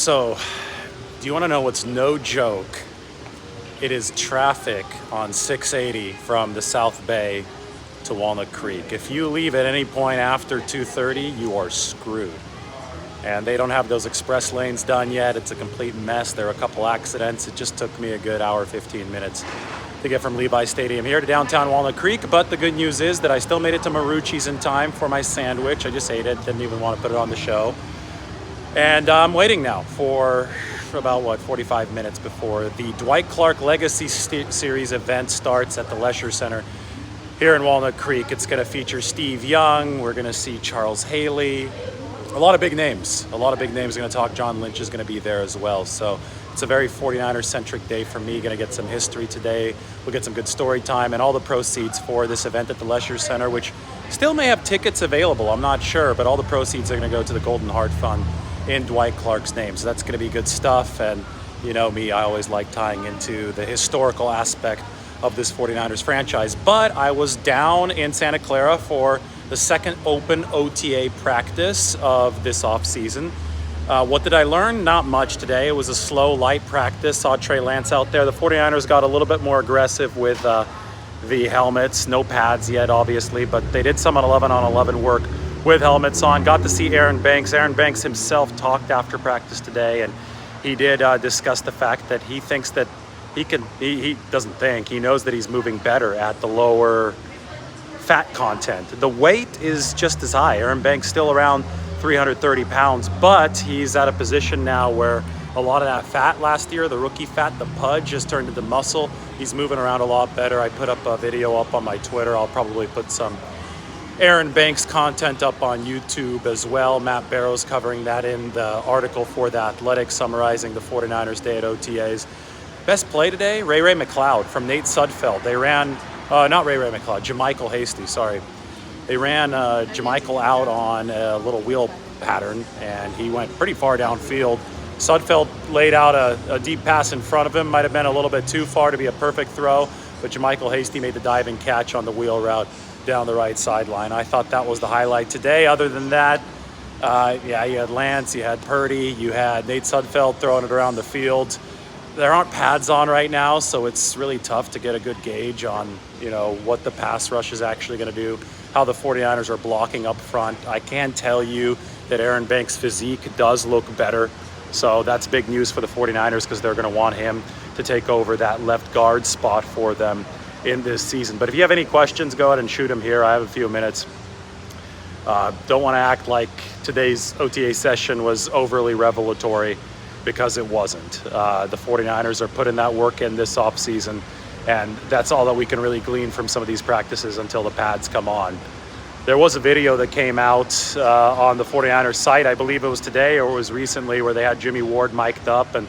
So, do you want to know what's no joke? It is traffic on 680 from the South Bay to Walnut Creek. If you leave at any point after 2:30, you are screwed. And they don't have those express lanes done yet. It's a complete mess. There are a couple accidents. It just took me a good hour, 15 minutes to get from Levi Stadium here to downtown Walnut Creek. But the good news is that I still made it to Marucci's in time for my sandwich. I just ate it, didn't even want to put it on the show. And I'm waiting now for about, 45 minutes before the Dwight Clark Legacy Series event starts at the Leisure Center here in Walnut Creek. It's going to feature Steve Young. We're going to see Charles Haley. A lot of big names. A lot of big names are going to talk. John Lynch is going to be there as well. So it's a very 49ers-centric day for me. Going to get some history today. We'll get some good story time and all the proceeds for this event at the Leisure Center, which still may have tickets available. I'm not sure, but all the proceeds are going to go to the Golden Heart Fund in Dwight Clark's name. So that's going to be good stuff. And you know me, I always like tying into the historical aspect of this 49ers franchise. But I was down in Santa Clara for the second open OTA practice of this offseason. What did I learn? Not much today. It was a slow, light practice. Saw Trey Lance out there. The 49ers got a little bit more aggressive with the helmets. No pads yet, obviously, but they did some 11-on-11 work with helmets on. Got to see Aaron Banks. Aaron Banks himself talked after practice today, and he did discuss the fact that he thinks that he doesn't think, he knows that he's moving better at the lower fat content. The weight is just as high. Aaron Banks still around 330 pounds, but he's at a position now where a lot of that fat last year, the rookie fat, the pudge, has turned into muscle. He's moving around a lot better. I put up a video up on my Twitter. I'll probably put some Aaron Banks content up on YouTube as well. Matt Barrow's covering that in the article for The Athletic, summarizing the 49ers day at OTAs. Best play today, Ray McLeod from Nate Sudfeld. They ran, not Ray McLeod, Jermichael Hasty, sorry. They ran Jermichael out on a little wheel pattern, and he went pretty far downfield. Sudfeld laid out a deep pass in front of him. Might have been a little bit too far to be a perfect throw, but Jermichael Hasty made the diving catch on the wheel route down the right sideline. I thought that was the highlight today. Other than that, you had Lance, you had Purdy, you had Nate Sudfeld throwing it around the field. There aren't pads on right now, so it's really tough to get a good gauge on, what the pass rush is actually going to do, how the 49ers are blocking up front. I can tell you that Aaron Banks' physique does look better, so that's big news for the 49ers because they're going to want him to take over that left guard spot for them in this season. But if you have any questions, go ahead and shoot them here. I have a few minutes. Don't want to act like today's OTA session was overly revelatory, because it wasn't. The 49ers are putting that work in this offseason, and that's all that we can really glean from some of these practices until the pads come on. There was a video that came out on the 49ers site, I believe it was today or it was recently, where they had Jimmy Ward mic'd up, and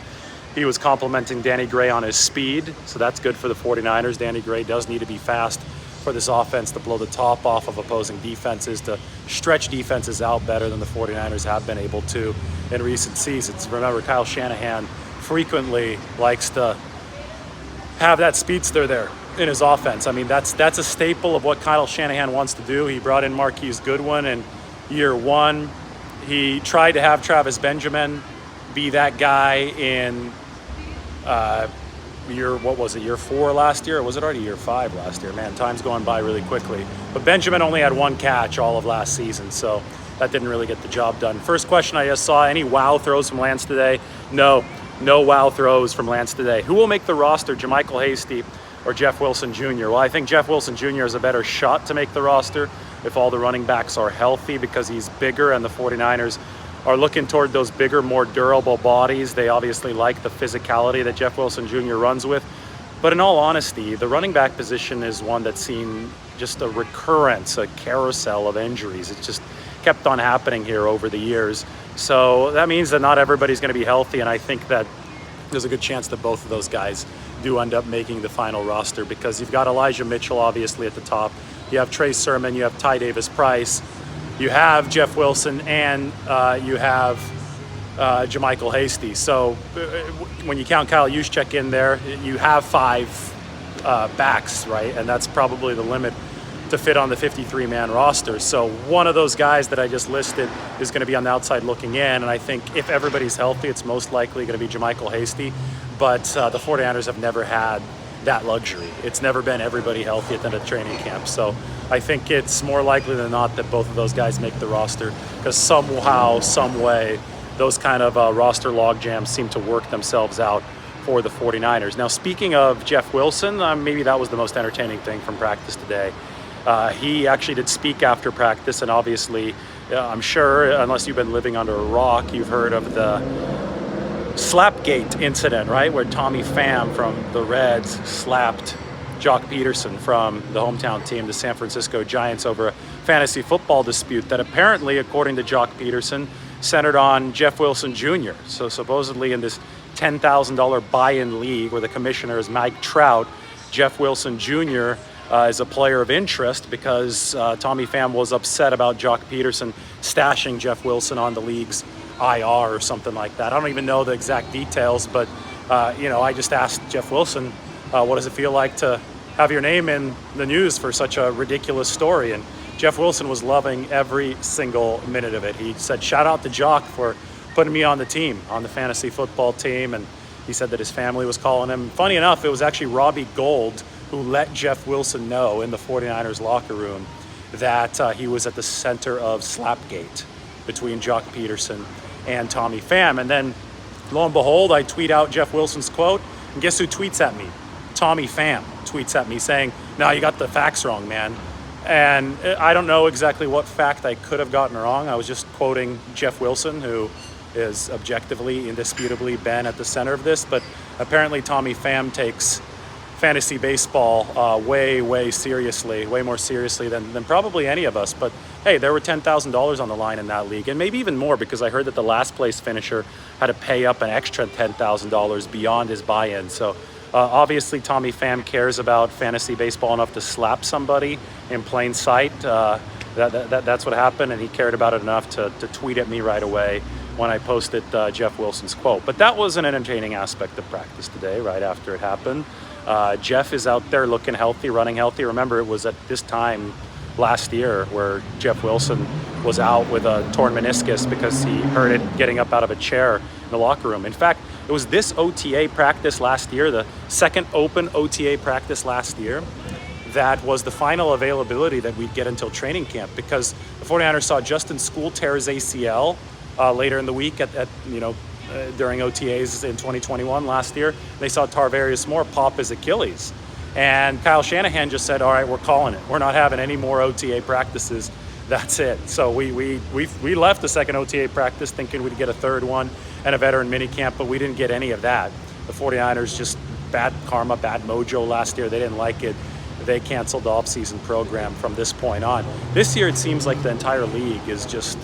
he was complimenting Danny Gray on his speed, so that's good for the 49ers. Danny Gray does need to be fast for this offense to blow the top off of opposing defenses, to stretch defenses out better than the 49ers have been able to in recent seasons. Remember, Kyle Shanahan frequently likes to have that speedster there in his offense. I mean, that's a staple of what Kyle Shanahan wants to do. He brought in Marquise Goodwin in year one. He tried to have Travis Benjamin be that guy in year 4 last year? Or was it already year 5 last year? Man, time's going by really quickly. But Benjamin only had one catch all of last season, so that didn't really get the job done. First question I just saw, any wow throws from Lance today? No wow throws from Lance today. Who will make the roster, Jermichael Hasty or Jeff Wilson Jr.? Well, I think Jeff Wilson Jr. is a better shot to make the roster if all the running backs are healthy, because he's bigger, and the 49ers are looking toward those bigger, more durable bodies. They obviously like the physicality that Jeff Wilson Jr. runs with. But in all honesty, the running back position is one that's seen just a recurrence, a carousel of injuries. It just kept on happening here over the years. So that means that not everybody's going to be healthy, and I think that there's a good chance that both of those guys do end up making the final roster, because you've got Elijah Mitchell obviously at the top. You have Trey Sermon, you have Ty Davis-Price, you have Jeff Wilson, and you have Jermichael Hasty. So when you count Kyle Juszczyk in there, you have 5 backs, right? And that's probably the limit to fit on the 53-man roster. So one of those guys that I just listed is going to be on the outside looking in, and I think if everybody's healthy, it's most likely going to be JaMycal Hasty. But the 49ers have never had that luxury. It's never been everybody healthy at the end of training camp. So I think it's more likely than not that both of those guys make the roster, because somehow, some way, those kind of roster log jams seem to work themselves out for the 49ers. Now, speaking of Jeff Wilson, maybe that was the most entertaining thing from practice today. He actually did speak after practice, and obviously, I'm sure, unless you've been living under a rock, you've heard of the Slapgate incident, right? Where Tommy Pham from the Reds slapped Jock Peterson from the hometown team, the San Francisco Giants, over a fantasy football dispute that apparently, according to Jock Peterson, centered on Jeff Wilson Jr. So supposedly in this $10,000 buy-in league where the commissioner is Mike Trout, Jeff Wilson Jr. Is a player of interest because Tommy Pham was upset about Jock Peterson stashing Jeff Wilson on the league's IR or something like that. I don't even know the exact details, but I just asked Jeff Wilson, what does it feel like to have your name in the news for such a ridiculous story? And Jeff Wilson was loving every single minute of it. He said, shout out to Jock for putting me on the team, on the fantasy football team, and he said that his family was calling him. Funny enough, it was actually Robbie Gould who let Jeff Wilson know in the 49ers locker room that he was at the center of Slapgate between Jock Peterson and Tommy Pham. And then, lo and behold, I tweet out Jeff Wilson's quote, and guess who tweets at me? Tommy Pham tweets at me saying, no, you got the facts wrong, man. And I don't know exactly what fact I could have gotten wrong. I was just quoting Jeff Wilson, who is objectively, indisputably been at the center of this. But apparently Tommy Pham takes fantasy baseball way seriously, way more seriously than probably any of us. But hey, there were $10,000 on the line in that league, and maybe even more, because I heard that the last place finisher had to pay up an extra $10,000 beyond his buy-in. So obviously Tommy Pham cares about fantasy baseball enough to slap somebody in plain sight. That's what happened, and he cared about it enough to tweet at me right away when I posted Jeff Wilson's quote. But that was an entertaining aspect of practice today, right after it happened. Jeff is out there looking healthy, running healthy. Remember, it was at this time last year where Jeff Wilson was out with a torn meniscus because he hurt it getting up out of a chair in the locker room. In fact, it was this OTA practice last year, the second open OTA practice last year, that was the final availability that we'd get until training camp, because the 49ers saw Justin School tear his ACL later in the week during OTAs in 2021 last year. They saw Tarvarius Moore pop his Achilles. And Kyle Shanahan just said, all right, we're calling it. We're not having any more OTA practices. That's it. So we left the second OTA practice thinking we'd get a third one and a veteran minicamp, but we didn't get any of that. The 49ers just bad karma, bad mojo last year. They didn't like it. They canceled the offseason program from this point on. This year, it seems like the entire league is just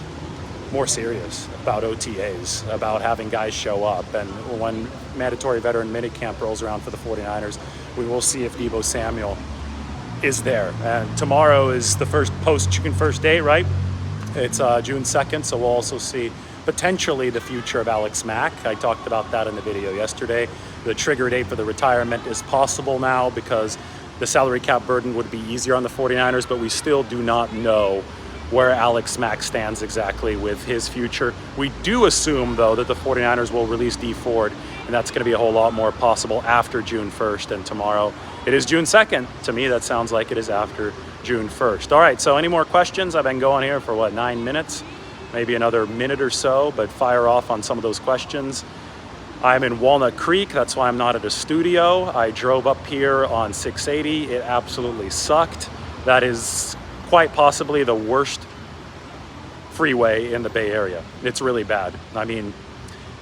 more serious about OTAs, about having guys show up. And when mandatory veteran minicamp rolls around for the 49ers, we will see if Deebo Samuel is there. And tomorrow is the first post-June 1st date, right? It's June 2nd, so we'll also see potentially the future of Alex Mack. I talked about that in the video yesterday. The trigger date for the retirement is possible now because the salary cap burden would be easier on the 49ers, but we still do not know where Alex Mack stands exactly with his future. We do assume, though, that the 49ers will release Dee Ford, and that's going to be a whole lot more possible after June 1st, and tomorrow it is June 2nd. To me, that sounds like it is after June 1st. All right, so any more questions? I've been going here for, 9 minutes? Maybe another minute or so, but fire off on some of those questions. I'm in Walnut Creek. That's why I'm not at a studio. I drove up here on 680. It absolutely sucked. That is quite possibly the worst freeway in the Bay Area. It's really bad. I mean,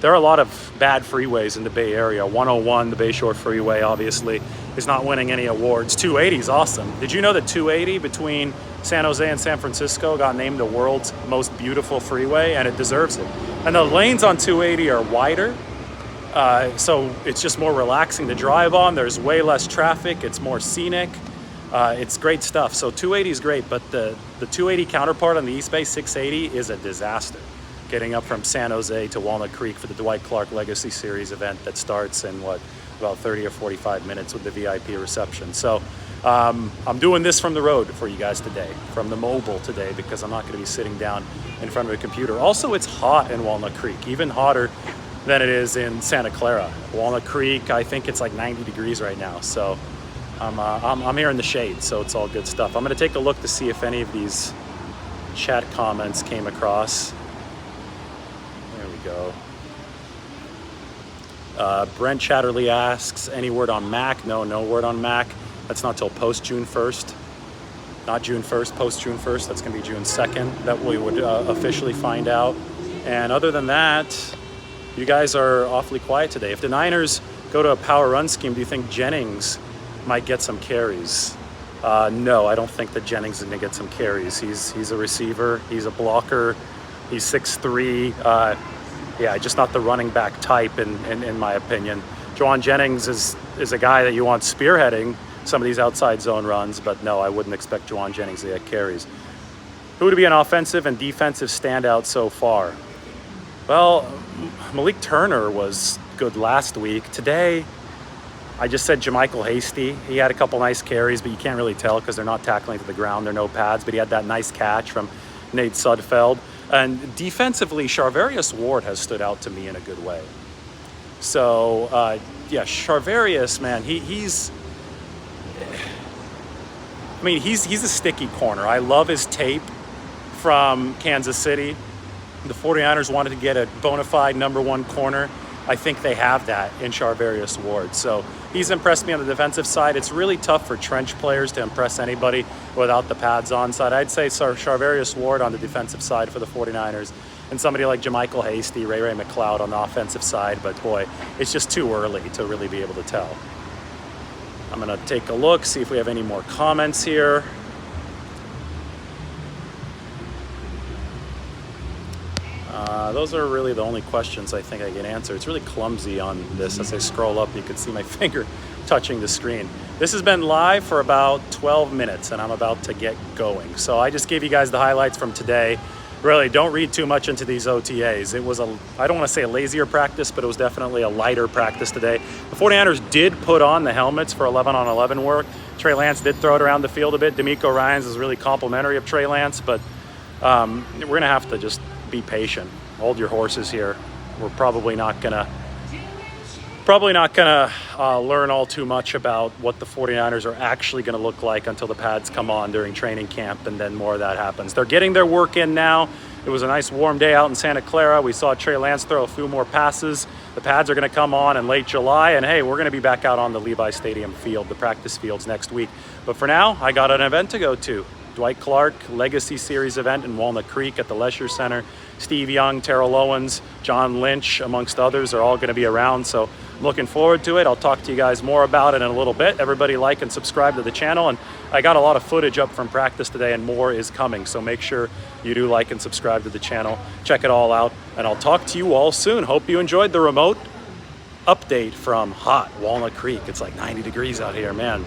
there are a lot of bad freeways in the Bay Area. 101, the Bayshore Freeway, obviously, is not winning any awards. 280 is awesome. Did you know that 280 between San Jose and San Francisco got named the world's most beautiful freeway, and it deserves it? And the lanes on 280 are wider, so it's just more relaxing to drive on. There's way less traffic. It's more scenic. It's great stuff. So 280 is great, but the 280 counterpart on the East Bay, 680, is a disaster. Getting up from San Jose to Walnut Creek for the Dwight Clark Legacy Series event that starts in about 30 or 45 minutes with the VIP reception. So I'm doing this from the road for you guys today, from the mobile today, because I'm not going to be sitting down in front of a computer. Also, it's hot in Walnut Creek, even hotter than it is in Santa Clara. Walnut Creek, I think it's like 90 degrees right now. So I'm here in the shade, so it's all good stuff. I'm going to take a look to see if any of these chat comments came across. There we go. Brent Chatterley asks, any word on Mac? No word on Mac. That's not till post June 1st. Not June 1st, post June 1st. That's going to be June 2nd that we would officially find out. And other than that, you guys are awfully quiet today. If the Niners go to a power run scheme, do you think Jennings might get some carries? No, I don't think that Jennings is going to get some carries. He's a receiver. He's a blocker. He's 6'3". Yeah, just not the running back type in my opinion. Jauan Jennings is a guy that you want spearheading some of these outside zone runs, but no, I wouldn't expect Jauan Jennings to get carries. Who to be an offensive and defensive standout so far? Well, Malik Turner was good last week. Today, I just said JaMycal Hasty. He had a couple nice carries, but you can't really tell because they're not tackling to the ground. They're no pads, but he had that nice catch from Nate Sudfeld. And defensively, Charvarius Ward has stood out to me in a good way. So, yeah, Charvarius, man, he's a sticky corner. I love his tape from Kansas City. The 49ers wanted to get a bona fide number one corner. I think they have that in Charvarius Ward. So he's impressed me on the defensive side. It's really tough for trench players to impress anybody without the pads on side. I'd say Charvarius Ward on the defensive side for the 49ers, and somebody like JaMycal Hasty, Ray McLeod on the offensive side. But boy, it's just too early to really be able to tell. I'm gonna take a look, see if we have any more comments here. Those are really the only questions I think I can answer. It's really clumsy on this. As I scroll up, you can see my finger touching the screen. This has been live for about 12 minutes, and I'm about to get going. So I just gave you guys the highlights from today. Really, don't read too much into these OTAs. It was I don't want to say a lazier practice, but it was definitely a lighter practice today. The 49ers did put on the helmets for 11-on-11 work. Trey Lance did throw it around the field a bit. D'Amico Ryans is really complimentary of Trey Lance, but we're going to have to just be patient. Hold your horses here. We're probably not gonna learn all too much about what the 49ers are actually gonna look like until the pads come on during training camp, and then more of that happens. They're getting their work in now. It was a nice warm day out in Santa Clara. We saw Trey Lance throw a few more passes. The pads are gonna come on in late July, and hey, we're gonna be back out on the Levi Stadium field, the practice fields next week. But for now, I got an event to go to. Dwight Clark Legacy Series event in Walnut Creek at the Lesher Center. Steve Young, Terrell Owens, John Lynch, amongst others, are all going to be around. So I'm looking forward to it. I'll talk to you guys more about it in a little bit. Everybody like and subscribe to the channel. And I got a lot of footage up from practice today, and more is coming. So make sure you do like and subscribe to the channel. Check it all out. And I'll talk to you all soon. Hope you enjoyed the remote update from hot Walnut Creek. It's like 90 degrees out here, man.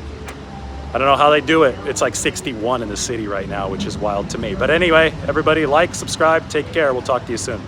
I don't know how they do it. It's like 61 in the city right now, which is wild to me. But anyway, everybody like, subscribe, take care. We'll talk to you soon.